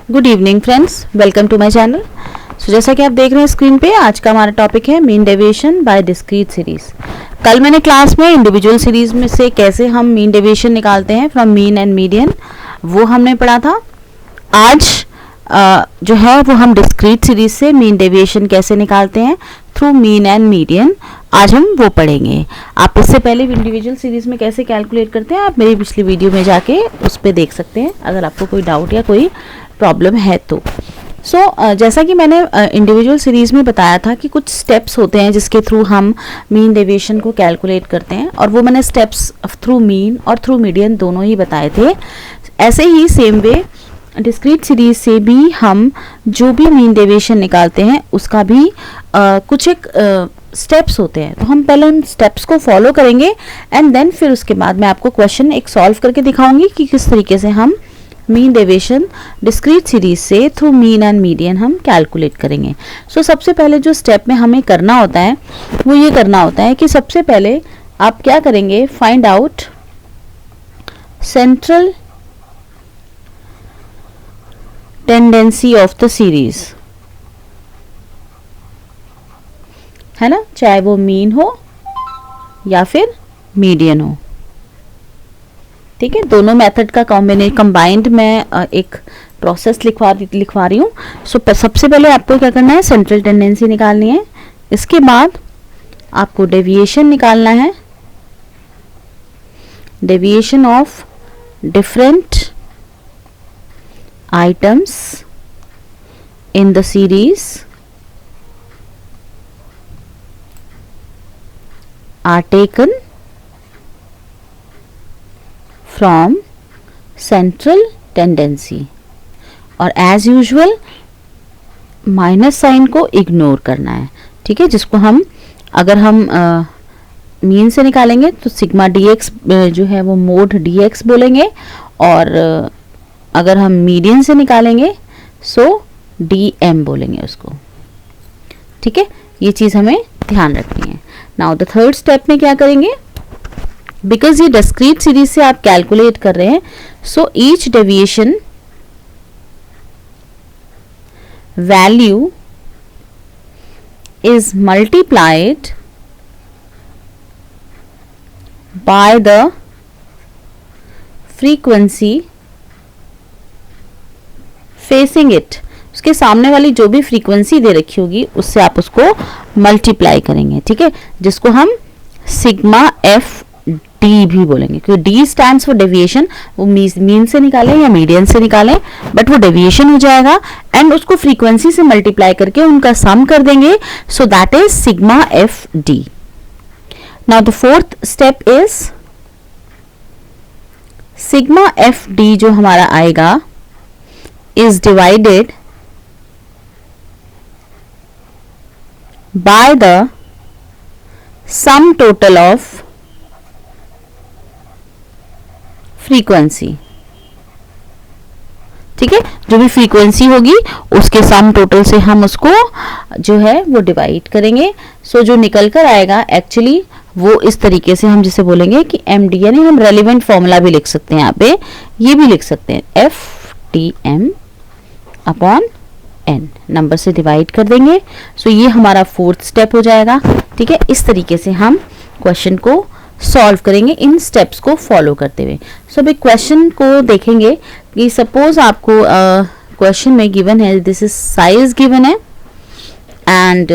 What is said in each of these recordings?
Good evening friends, welcome to my channel. So जैसा कि आप देख रहे हैं स्क्रीन पे, आज का हमारा टॉपिक है mean deviation by discrete series. कल मैंने क्लास में इंडिविजुअल सीरीज में से कैसे हम मीन डेविएशन निकालते हैं फ्रॉम मीन एंड मीडियन, वो हमने पढ़ा था। आज जो है वो हम डिस्क्रीट सीरीज से मीन डेविएशन कैसे निकालते हैं थ्रू मीन एंड मीडियन, आज हम वो पढ़ेंगे। आप इससे पहले इंडिविजुअल सीरीज में कैसे कैलकुलेट करते हैं आप मेरी पिछली वीडियो में जाके उस पर देख सकते हैं, अगर आपको कोई डाउट या कोई प्रॉब्लम है तो। जैसा कि मैंने इंडिविजुअल सीरीज में बताया था कि कुछ स्टेप्स होते हैं जिसके थ्रू हम मीन डेविएशन को कैलकुलेट करते हैं, और वो मैंने स्टेप्स थ्रू मीन और थ्रू मीडियन दोनों ही बताए थे। ऐसे ही सेम वे डिस्क्रीट सीरीज से भी हम जो भी मीन डेविएशन निकालते हैं उसका भी कुछ एक स्टेप्स होते हैं, तो हम पहले उन स्टेप्स को फॉलो करेंगे एंड देन फिर उसके बाद मैं आपको क्वेश्चन एक सॉल्व करके दिखाऊंगी कि किस तरीके से हम मीन डेविएशन डिस्क्रीट सीरीज से थ्रू मीन एंड मीडियन हम कैलकुलेट करेंगे। सबसे पहले जो स्टेप में हमें करना होता है वो ये करना होता है कि सबसे पहले आप क्या करेंगे, find out central tendency of the series, है ना, चाहे वो मीन हो या फिर मीडियन हो। ठीक है, दोनों मेथड का कंबाइंड मैं एक प्रोसेस लिखवा रही हूँ। सबसे पहले आपको क्या करना है, सेंट्रल टेंडेंसी निकालनी है। इसके बाद आपको डेविएशन निकालना है, deviation of different items in the series are taken from central tendency, और as usual माइनस साइन को इग्नोर करना है। ठीक है, जिसको हम अगर हम मीन से निकालेंगे तो सिग्मा dx जो है वो मोड dx बोलेंगे, और अगर हम मीडियन से निकालेंगे सो dm बोलेंगे उसको। ठीक है, ये चीज हमें ध्यान रखनी है। नाउ द थर्ड स्टेप में क्या करेंगे, बिकॉज ये डिस्क्रीट सीरीज से आप कैलकुलेट कर रहे हैं, so each deviation value is multiplied by the frequency facing it. उसके सामने वाली जो भी फ्रीक्वेंसी दे रखी होगी उससे आप उसको मल्टीप्लाई करेंगे। ठीक है, जिसको हम सिग्मा एफ डी भी बोलेंगे, क्योंकि डी स्टैंड्स फॉर डेविएशन। वो मीन से निकालें या मीडियन से निकालें, बट वो डेविएशन हो जाएगा एंड उसको फ्रीक्वेंसी से मल्टीप्लाई करके उनका सम कर देंगे, so that is sigma F D. Now the fourth step is sigma F D जो हमारा आएगा is divided by the sum total of frequency। ठीक है, जो भी फ्रीक्वेंसी होगी उसके सम टोटल से हम उसको जो है वो डिवाइड करेंगे। जो निकल कर आएगा एक्चुअली वो इस तरीके से हम जिसे बोलेंगे कि एम डी, यानी हम रेलिवेंट फॉर्मूला भी लिख सकते हैं, यहाँ पे ये भी लिख सकते हैं, F T M upon N, number से डिवाइड कर देंगे। ये हमारा फोर्थ स्टेप हो जाएगा। ठीक है, इस तरीके से हम क्वेश्चन को सॉल्व करेंगे इन स्टेप्स को फॉलो करते हुए। अभी क्वेश्चन को देखेंगे कि सपोज आपको क्वेश्चन में गिवन है, दिस इज साइज गिवन है एंड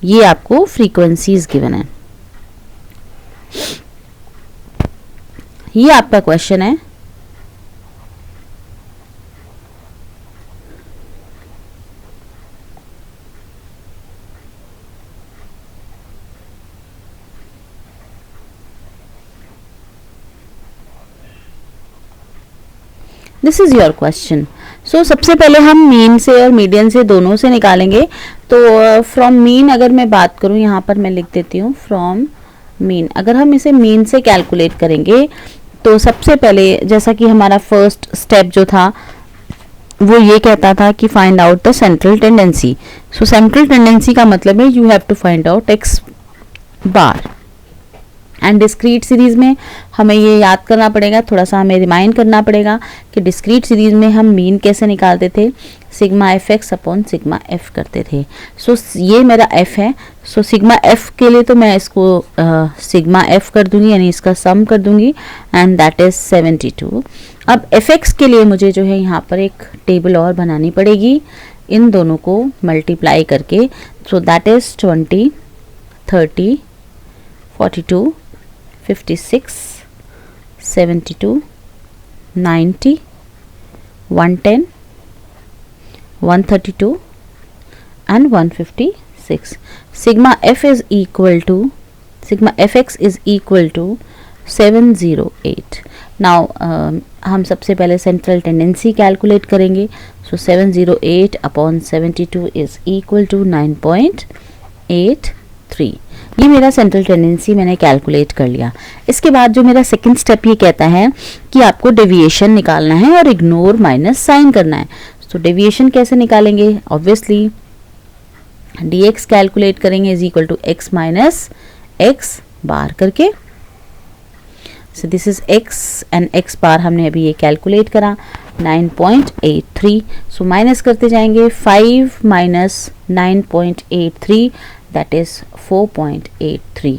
ये आपको फ्रीक्वेंसीज गिवन है। ये आपका क्वेश्चन है। This is your question. सबसे पहले हम मीन से और मीडियन से दोनों से निकालेंगे। तो फ्रॉम मीन अगर मैं बात करूं, यहाँ पर मैं लिख देती हूँ फ्रॉम मीन। अगर हम इसे मीन से कैलकुलेट करेंगे तो सबसे पहले जैसा कि हमारा फर्स्ट स्टेप जो था वो ये कहता था कि find out the central tendency. Central tendency का मतलब है you have to find out X bar, and discrete series में हमें ये याद करना पड़ेगा, थोड़ा सा हमें रिमाइंड करना पड़ेगा कि डिस्क्रीट सीरीज में हम मीन कैसे निकालते थे, sigma F x upon sigma F करते थे। सो ये मेरा एफ है, सो सिग्मा एफ के लिए तो मैं इसको सिग्मा एफ कर दूंगी, यानी इसका सम कर दूंगी, एंड दैट इज 72। अब एफ एक्स के लिए मुझे जो है यहाँ पर एक टेबल और बनानी पड़ेगी इन दोनों को मल्टीप्लाई करके। So that is 20, 30, 42, 56, 72, 90, 110, 132 and 156. Sigma f is equal to, sigma fx is equal to 708. Now हम सबसे पहले सेंट्रल टेंडेंसी कैलकुलेट करेंगे। सो 708 अपॉन 72 इज इक्वल टू 9.83। ये मेरा सेंट्रल टेंडेंसी मैंने कैलकुलेट कर लिया। इसके बाद जो मेरा सेकंड स्टेप ये कहता है कि आपको डेविएशन निकालना है और इग्नोर माइनस साइन करना है। तो डेविएशन कैसे निकालेंगे? ऑब्वियसली dx कैलकुलेट करेंगे is equal to x minus x bar करके। So this is x and x bar हमने अभी ये कैलकुलेट करा 9.83। सो माइनस करते जाएंगे 5 minus 9.83 that is 4.83।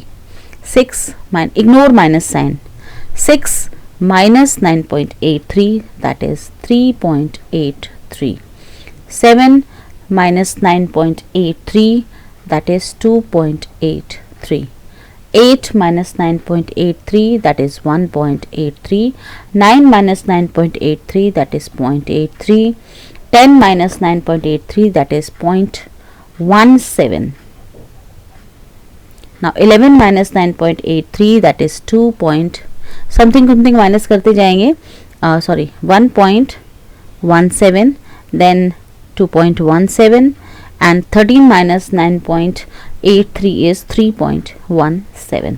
6 ignore minus sign, 6 minus 9.83 that is 3.83. 7 minus 9.83 that is 2.83. 8 minus 9.83 that is 1.83. 9 minus 9.83 that is 0.83. 10 minus 9.83 that is 0.17. Now 11 minus 9.83 that is 2. Something minus करते जाएंगे, sorry 1.17, then 2.17 and 13 minus 9.83 is 3.17।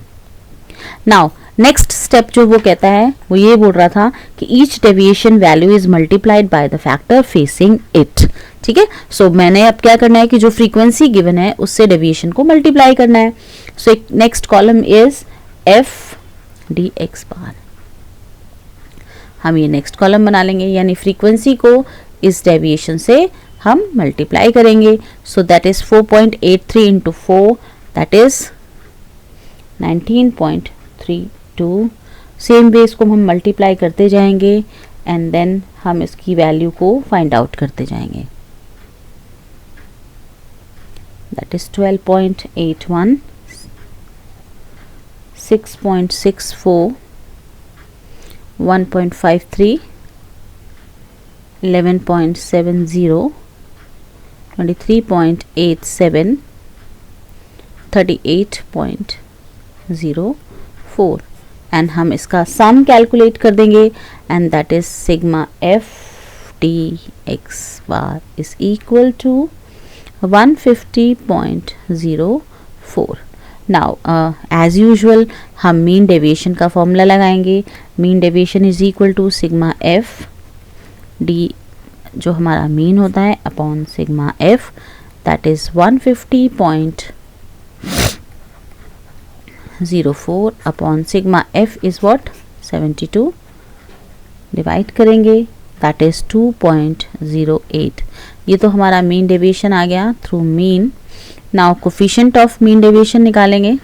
Now next step जो वो कहता है वो ये बोल रहा था कि each deviation value is multiplied by the factor facing it. ठीक है, सो मैंने अब क्या करना है कि जो फ्रीक्वेंसी गिवन है उससे डेविएशन को मल्टीप्लाई करना है। So next column is F D X bar. हम ये नेक्स्ट कॉलम बना लेंगे, यानी फ्रीक्वेंसी को इस डेविएशन से हम मल्टीप्लाई करेंगे। So that is 4.83 into 4 that is 19.32। Same way इसको हम मल्टीप्लाई करते जाएंगे एंड देन हम इसकी वैल्यू को फाइंड आउट करते जाएंगे। दैट इज 12.81, 6.64, 1.53, 11.70, 23.87, 38.04 एंड हम इसका सम कैलकुलेट कर देंगे and that is sigma F D X bar is equal to 150.04। Now as usual हम मीन डेविएशन का फॉर्मूला लगाएंगे। Mean deviation is equal to sigma F D जो हमारा मीन होता है upon sigma F that is 150.04 upon sigma F is what 72 divide करेंगे that is 2.08। ये तो हमारा मीन डेविएशन आ गया through mean. Now coefficient of mean deviation निकालेंगे।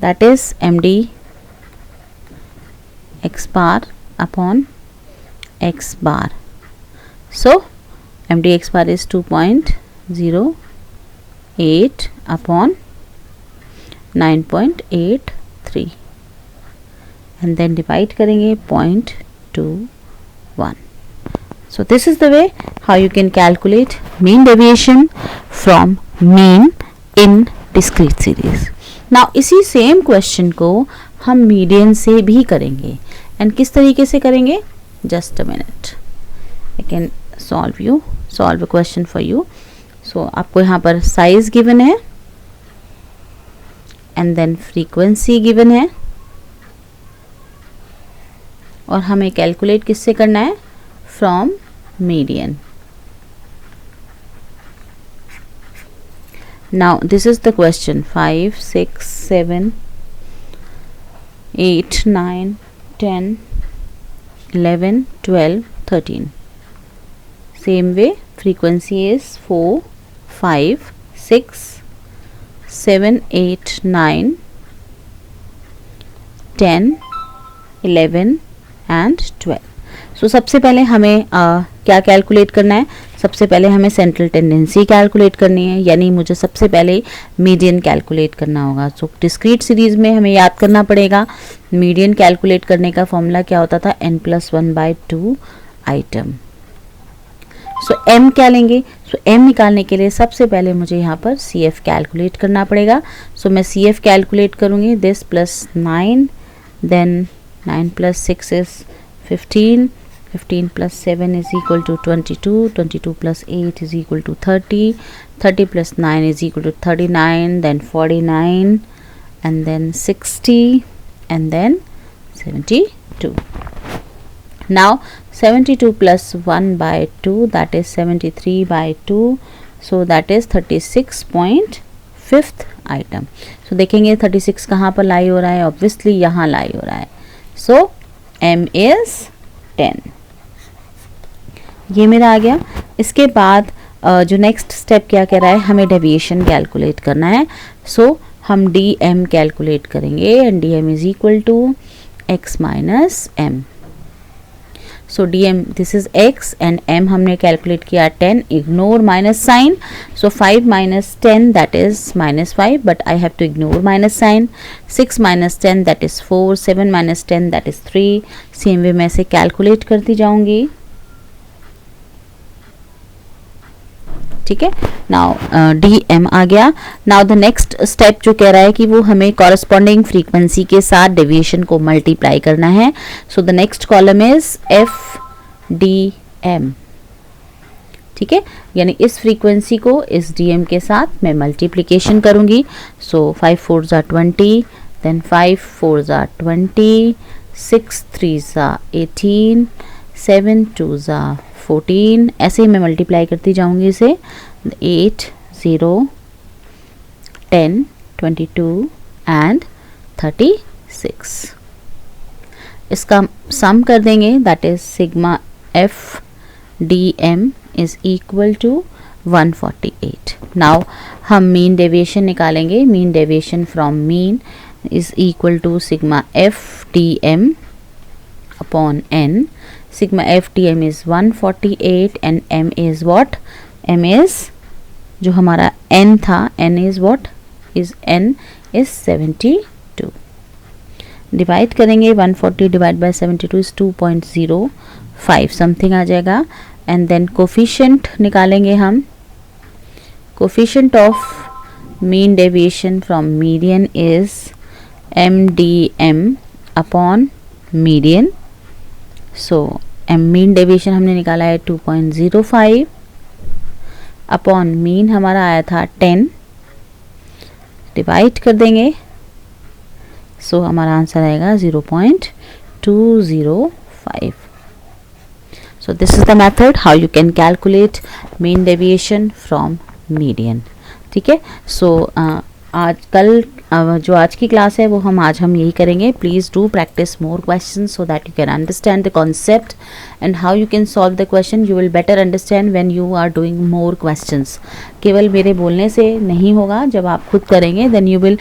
That is md x bar upon x bar. So md x bar is 2.08 upon 9.83 and then divide करेंगे 0.21. So this is the way how you can calculate mean deviation from mean in discrete series. Now इसी same question को हम median से भी करेंगे and किस तरीके से करेंगे? Just a minute, I can solve a question for you. So आपको यहाँ पर साइज गिवन है एंड देन फ्रीक्वेंसी गिवन है और हमें कैलकुलेट किससे करना है? From median. Now this is the question. 5, 6, 7, 8, 9, 10, 11, 12, 13. Same way, frequency is 4, 5, 6, 7, 8, 9, 10, 11 and 12. सो सबसे पहले हमें क्या कैलकुलेट करना है? सबसे पहले हमें सेंट्रल टेंडेंसी कैलकुलेट करनी है, यानी मुझे सबसे पहले मीडियन कैलकुलेट करना होगा. सो डिस्क्रीट सीरीज में हमें याद करना पड़ेगा मीडियन कैलकुलेट करने का फॉर्मूला क्या होता था, n+1/2 आइटम. सो m क्या लेंगे? सो m निकालने के लिए सबसे पहले मुझे यहाँ पर CF कैलकुलेट करना पड़ेगा. सो मैं CF कैलकुलेट करूँगी. This plus 9, then 9 + 6 is 15, 15 + 7 is equal to 22, 22 + 8 is equal to 30, 30 + 9 is equal to 39, then 49, and then 60, and then 72. Now 72 + 1/2, that is 73/2, so that is 36.5th item. So देखेंगे 36 कहाँ पर लाई हो रहा है? ऑब्वियसली यहाँ लाई हो रहा है. So m is 10. ये मेरा आ गया. इसके बाद जो नेक्स्ट स्टेप क्या कह रहा है, हमें डेविएशन कैलकुलेट करना है. सो हम dm कैलकुलेट करेंगे, and dm is equal to x - m. So dm this is x and m हमने कैलकुलेट किया 10. Ignore minus sign. So 5 - 10 that is -5, but I have to ignore minus sign. 6 - 10 that is 4, 7 - 10 that is 3. Same way मैं से calculate करती जाऊंगी. ठीक है. Now dm आ गया. Now the next step जो कह रहा है कि वो हमें कॉरस्पॉन्डिंग फ्रीक्वेंसी के साथ डेविएशन को मल्टीप्लाई करना है. So the next column is FDM. ठीक है, यानी इस फ्रीक्वेंसी को इस dm के साथ मैं मल्टीप्लिकेशन करूंगी. So 5 4s are 20, then 5 4s are 20, 6 3s are 18, 7 2s are 14. ऐसे ही मैं मल्टीप्लाई करती जाऊंगी इसे. 8 0 10 22 एंड 36. इसका सम कर देंगे, that is sigma FDM is equal to 148. Now हम मीन डेविएशन निकालेंगे. Mean deviation from mean is equal to sigma FDM upon n. Sigma FDM is 148 and m is what? m is जो हमारा n था, n is what? n is 72. Divide करेंगे 140 divide by 72 is 2.05 something आ जाएगा. And then coefficient निकालेंगे हम. Coefficient of mean deviation from median is MDM upon median. So mean deviation हमने निकाला है 2.05 अपॉन मीन हमारा आया था 10. डिवाइड कर देंगे. सो हमारा आंसर आएगा 0.205. सो this is the method how you can calculate mean deviation from median. ठीक है. सो जो आज की क्लास है वो हम यही करेंगे. Please do practice more question so that you can understand the concept and how you can solve the question. You will better understand when you are doing more questions. केवल मेरे बोलने से नहीं होगा, जब आप खुद करेंगे देन यू विल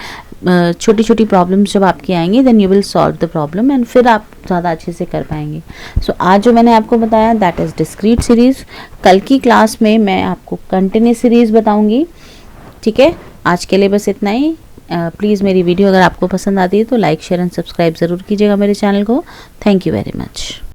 छोटी छोटी प्रॉब्लम्स जब आपकी आएंगी then you will solve the problem and फिर आप ज़्यादा अच्छे से कर पाएंगे. सो आज जो मैंने आपको बताया दैट इज़ डिस्क्रीट सीरीज़. कल की क्लास में मैं आपको कंटिन्यूस सीरीज़ बताऊँगी. ठीक है. आज के लिए बस इतना ही. प्लीज़ मेरी वीडियो अगर आपको पसंद आती है तो लाइक शेयर एंड सब्सक्राइब ज़रूर कीजिएगा मेरे चैनल को. Thank you very much.